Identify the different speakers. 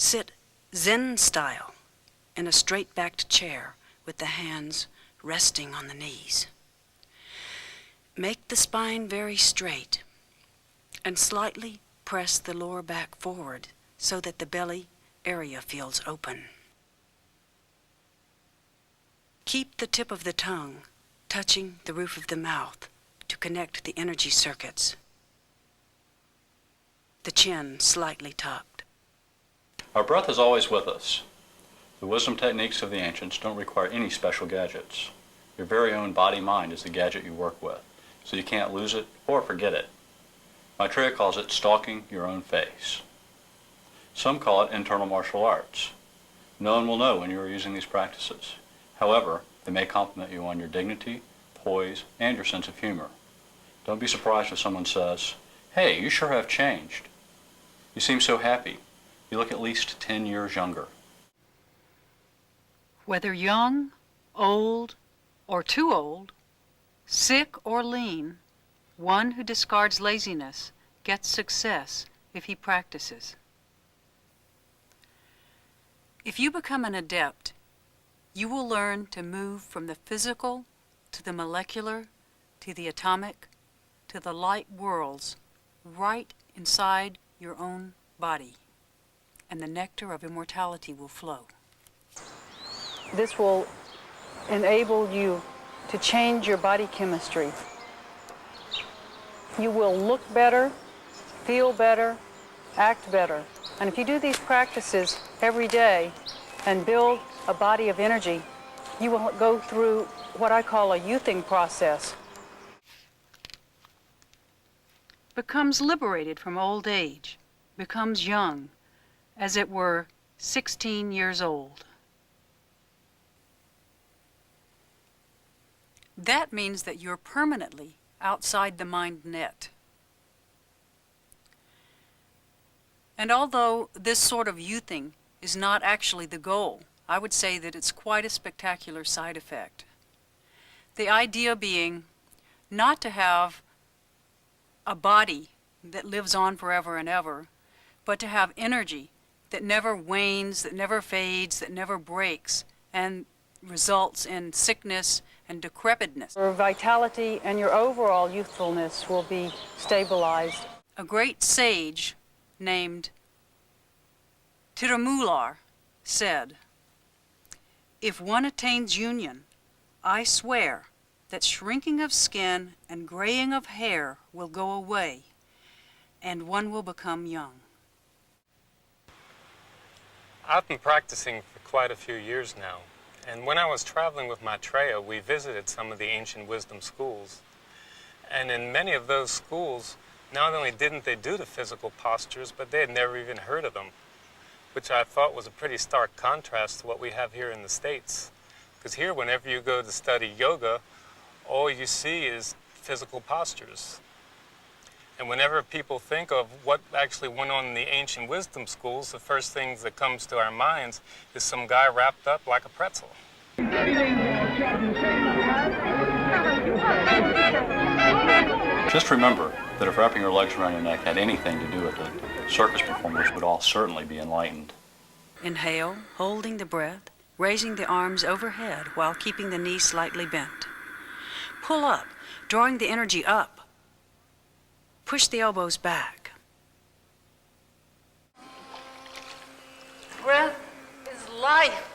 Speaker 1: Sit Zen style in a straight-backed chair with the hands resting on the knees. Make the spine very straight and slightly press the lower back forward so that the belly area feels open. Keep the tip of the tongue touching the roof of the mouth to connect the energy circuits. The chin slightly tucked.
Speaker 2: Our breath is always with us. The wisdom techniques of the ancients don't require any special gadgets. Your very own body-mind is the gadget you work with, so you can't lose it or forget it. Maitreya calls it stalking your own face. Some call it internal martial arts. No one will know when you are using these practices. However, they may compliment you on your dignity, poise, and your sense of humor. Don't be surprised if someone says, "Hey, you sure have changed. You seem so happy. You look at least 10 years younger."
Speaker 3: Whether young, old, or too old, sick or lean, one who discards laziness gets success if he practices. If you become an adept, you will learn to move from the physical to the molecular to the atomic to the light worlds right inside your own body, and the nectar of immortality will flow. This will enable you to change your body chemistry. You will look better, feel better, act better. And if you do these practices every day and build a body of energy, you will go through what I call a youthing process. Becomes liberated from old age, becomes young, as it were 16 years old. That means that you're permanently outside the mind net. And although this sort of youthing is not actually the goal, I would say that it's quite a spectacular side effect. The idea being not to have a body that lives on forever and ever, but to have energy that never wanes, that never fades, that never breaks, and results in sickness and decrepitness. Your vitality and your overall youthfulness will be stabilized. A great sage named Tirumular said, "If one attains union, I swear that shrinking of skin and graying of hair will go away, and one will become young."
Speaker 4: I've been practicing for quite a few years now, and when I was traveling with Maitreya, we visited some of the ancient wisdom schools. And in many of those schools, not only didn't they do the physical postures, but they had never even heard of them, which I thought was a pretty stark contrast to what we have here in the States. Because here, whenever you go to study yoga, all you see is physical postures. And whenever people think of what actually went on in the ancient wisdom schools, the first thing that comes to our minds is some guy wrapped up like a pretzel.
Speaker 2: Just remember that if wrapping your legs around your neck had anything to do with it, circus performers would all certainly be enlightened.
Speaker 1: Inhale, holding the breath, raising the arms overhead while keeping the knees slightly bent. Pull up, drawing the energy up. Push the elbows back.
Speaker 3: Breath is life.